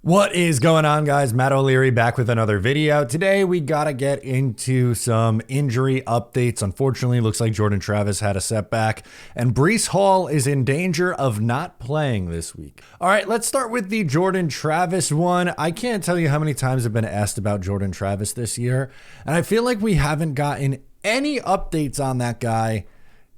What is going on, guys? Matt O'Leary back with another video. Today we gotta get into some injury updates. Unfortunately, looks like Jordan Travis had a setback and Breece Hall is in danger of not playing this week. All right, let's start with the Jordan Travis one. I can't tell you how many times I've been asked about Jordan Travis this year, and I feel like we haven't gotten any updates on that guy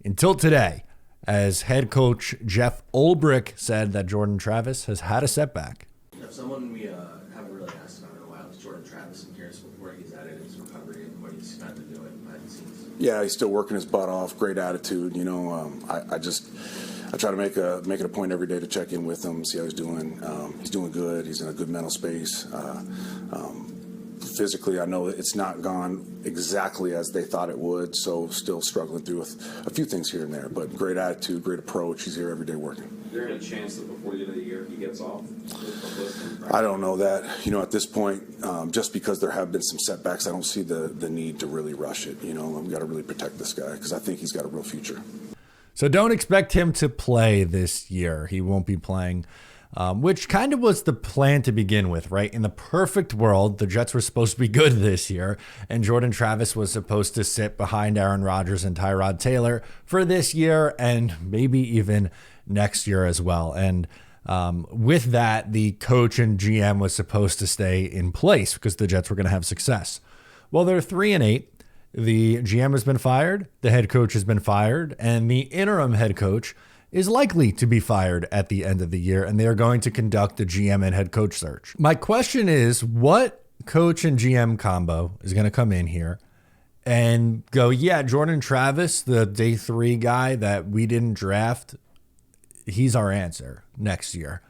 until today, as head coach Jeff Ulbrich said that Jordan Travis has had a setback. Someone we haven't really asked about in a while is Jordan Travis. I'm curious where he's at in his recovery and what he's kind of doing behind the scenes. Yeah, he's still working his butt off. Great attitude. You know, I try to make it a point every day to check in with him, see how he's doing. He's doing good. He's in a good mental space. Physically, I know it's not gone exactly as they thought it would, so still struggling through with a few things here and there. But great attitude, great approach. He's here every day working. Is there any chance that before the end of the year he gets off? I don't know that. You know, at this point, just because there have been some setbacks, I don't see the need to really rush it. You know, we got to really protect this guy because I think he's got a real future. So don't expect him to play this year. He won't be playing, which kind of was the plan to begin with, right? In the perfect world, the Jets were supposed to be good this year, and Jordan Travis was supposed to sit behind Aaron Rodgers and Tyrod Taylor for this year and maybe even next year as well. And with that, the coach and GM was supposed to stay in place because the Jets were going to have success. Well, they're 3-8. The GM has been fired, the head coach has been fired, and the interim head coach is likely to be fired at the end of the year, and they are going to conduct a GM and head coach search. My question is, what coach and GM combo is going to come in here and go, yeah, Jordan Travis, the day 3 guy that we didn't draft, he's our answer next year?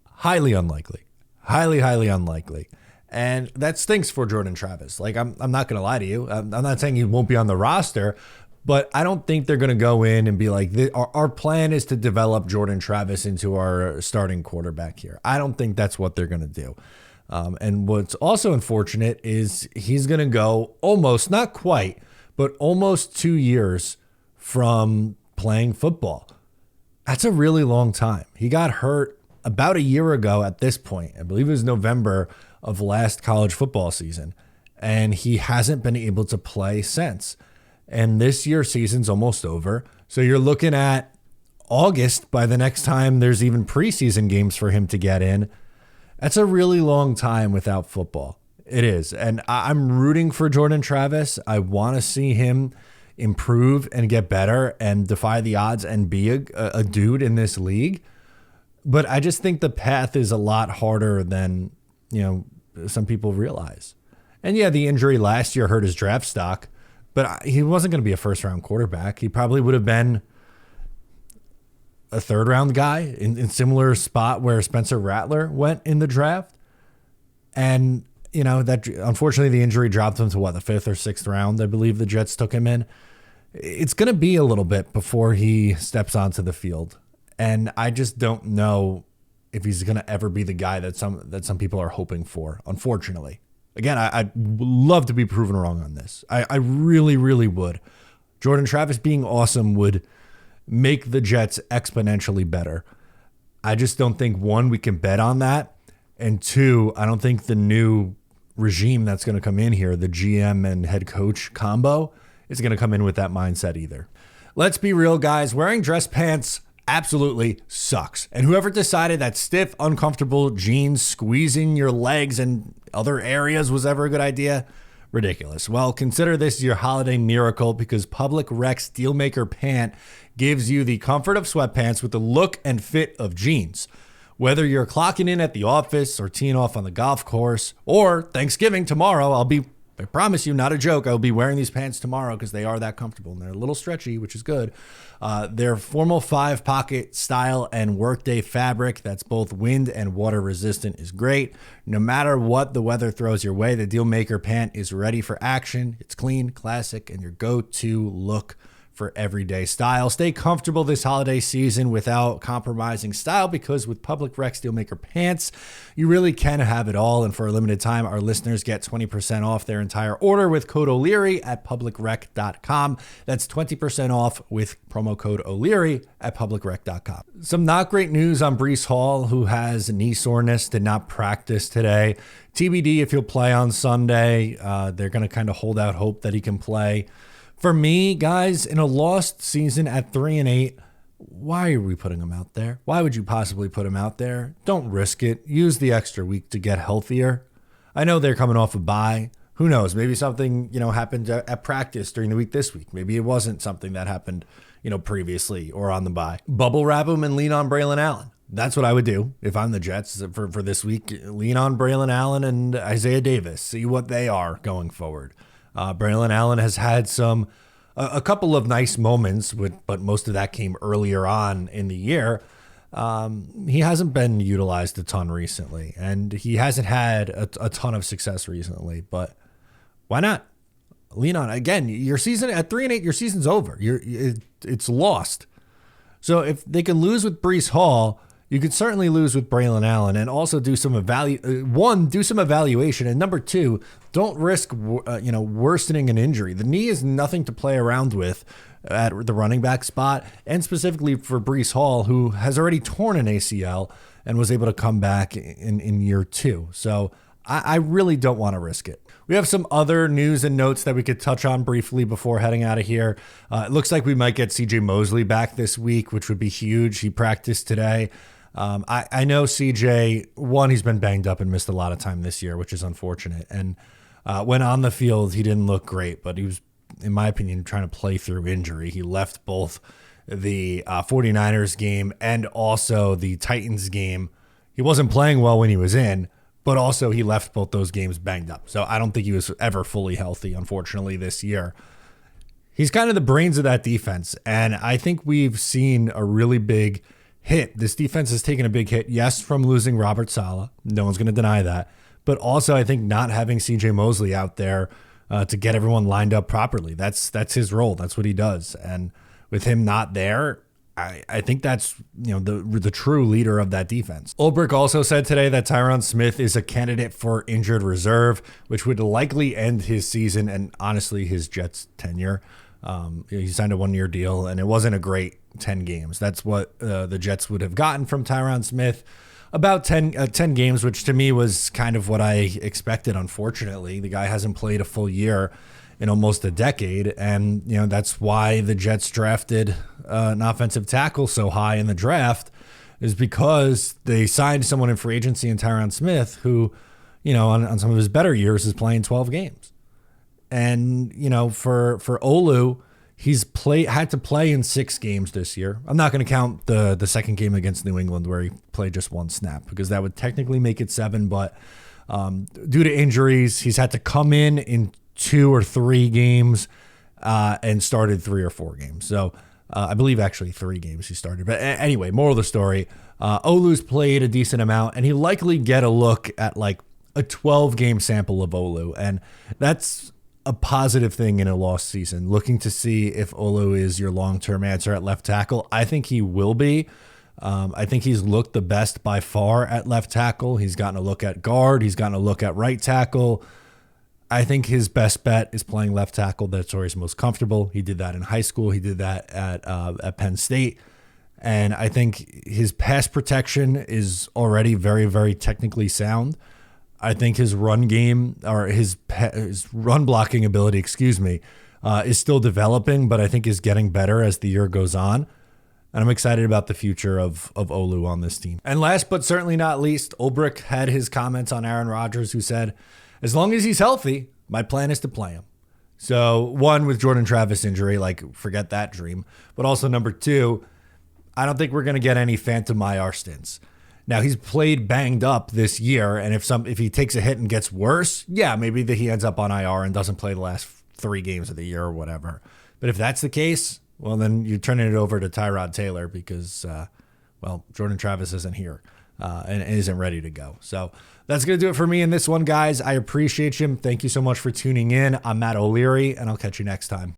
Highly unlikely. Highly unlikely. And that stinks for Jordan Travis. Like, I'm not going to lie to you. I'm not saying he won't be on the roster, but I don't think they're going to go in and be like, our plan is to develop Jordan Travis into our starting quarterback here. I don't think that's what they're going to do. And what's also unfortunate is he's going to go almost, not quite, but almost 2 years from playing football. That's a really long time. He got hurt about a year ago at this point. I believe it was November of last college football season, and he hasn't been able to play since. And this year's season's almost over. So you're looking at August by the next time there's even preseason games for him to get in. That's a really long time without football. It is. And I'm rooting for Jordan Travis. I want to see him improve and get better and defy the odds and be a dude in this league. But I just think the path is a lot harder than, you know, some people realize. And yeah, the injury last year hurt his draft stock, but he wasn't going to be a first-round quarterback. He probably would have been a third-round guy in similar spot where Spencer Rattler went in the draft. And, you know, that unfortunately the injury dropped him to what, the 5th or 6th round, I believe the Jets took him in. It's going to be a little bit before he steps onto the field. And I just don't know if he's going to ever be the guy that some people are hoping for, unfortunately. Again, I'd love to be proven wrong on this. I really would. Jordan Travis being awesome would make the Jets exponentially better. I just don't think, one, we can bet on that. And two, I don't think the new regime that's going to come in here, the GM and head coach combo, is going to come in with that mindset either. Let's be real, guys. Wearing dress pants absolutely sucks. And whoever decided that stiff, uncomfortable jeans squeezing your legs and other areas was ever a good idea, ridiculous. Well, consider this your holiday miracle, because Public Rec's Steelmaker Pant gives you the comfort of sweatpants with the look and fit of jeans. Whether you're clocking in at the office or teeing off on the golf course or Thanksgiving tomorrow, I promise you, not a joke, I'll be wearing these pants tomorrow because they are that comfortable and they're a little stretchy, which is good. They're formal 5-pocket style and workday fabric that's both wind and water resistant is great. No matter what the weather throws your way, the Dealmaker pant is ready for action. It's clean, classic, and your go-to look for everyday style. Stay comfortable this holiday season without compromising style, because with Public Rec Steelmaker pants, you really can have it all. And for a limited time, our listeners get 20% off their entire order with code O'Leary at publicrec.com. That's 20% off with promo code O'Leary at publicrec.com. Some not great news on Breece Hall, who has knee soreness, did not practice today. TBD if he'll play on Sunday. They're going to kind of hold out hope that he can play. For me, guys, in a lost season at 3-8, why are we putting him out there? Why would you possibly put him out there? Don't risk it. Use the extra week to get healthier. I know they're coming off a bye. Who knows? Maybe something, happened at practice during the week this week. Maybe it wasn't something that happened, previously or on the bye. Bubble wrap him and lean on Braylon Allen. That's what I would do if I'm the Jets for this week. Lean on Braylon Allen and Isaiah Davis. See what they are going forward. Braylon Allen has had a couple of nice moments, but most of that came earlier on in the year. He hasn't been utilized a ton recently, and he hasn't had a ton of success recently. But why not lean on? Again, your season at 3-8, your season's over. It's lost. So if they can lose with Breece Hall, you could certainly lose with Braylon Allen, and also do some evaluation, and number two, don't risk worsening an injury. The knee is nothing to play around with at the running back spot, and specifically for Breece Hall, who has already torn an ACL and was able to come back in year two. So I really don't want to risk it. We have some other news and notes that we could touch on briefly before heading out of here. It looks like we might get CJ Mosley back this week, which would be huge. He practiced today. I know CJ, he's been banged up and missed a lot of time this year, which is unfortunate. And when on the field, he didn't look great, but he was, in my opinion, trying to play through injury. He left both the 49ers game and also the Titans game. He wasn't playing well when he was in, but also he left both those games banged up. So I don't think he was ever fully healthy, unfortunately, this year. He's kind of the brains of that defense, and I think we've seen a really big hit. This defense has taken a big hit, yes, from losing Robert Saleh. No one's going to deny that. But also, I think not having CJ Mosley out there to get everyone lined up properly. That's his role. That's what he does. And with him not there, I think that's the true leader of that defense. Ulbrich also said today that Tyron Smith is a candidate for injured reserve, which would likely end his season and honestly his Jets tenure. He signed a 1-year deal, and it wasn't a great 10 games. That's what the Jets would have gotten from Tyron Smith. About 10 games, which to me was kind of what I expected, unfortunately. The guy hasn't played a full year in almost a decade, and that's why the Jets drafted an offensive tackle so high in the draft, is because they signed someone in free agency in Tyron Smith who, on some of his better years is playing 12 games. And, for Olu, he's had to play in 6 games this year. I'm not going to count the second game against New England where he played just 1 snap, because that would technically make it 7. But due to injuries, he's had to come in 2 or 3 games and started 3 or 4 games. So I believe actually 3 games he started. But anyway, moral of the story, Olu's played a decent amount, and he'll likely get a look at like a 12-game sample of Olu. And that's a positive thing in a lost season, looking to see if Olu is your long-term answer at left tackle. I think he will be. I think he's looked the best by far at left tackle. He's gotten a look at guard. He's gotten a look at right tackle. I think his best bet is playing left tackle. That's where he's most comfortable. He did that in high school. He did that at Penn State. And I think his pass protection is already very, very technically sound. I think his run game, or his run blocking ability, is still developing, but I think is getting better as the year goes on. And I'm excited about the future of Olu on this team. And last but certainly not least, Ulbrich had his comments on Aaron Rodgers, who said, as long as he's healthy, my plan is to play him. So one, with Jordan Travis injury, forget that dream. But also number 2, I don't think we're going to get any phantom IR stints. Now, he's played banged up this year, and if he takes a hit and gets worse, yeah, maybe that he ends up on IR and doesn't play the last 3 games of the year or whatever. But if that's the case, well, then you're turning it over to Tyrod Taylor because, Jordan Travis isn't here and isn't ready to go. So that's going to do it for me in this one, guys. I appreciate you. Thank you so much for tuning in. I'm Matt O'Leary, and I'll catch you next time.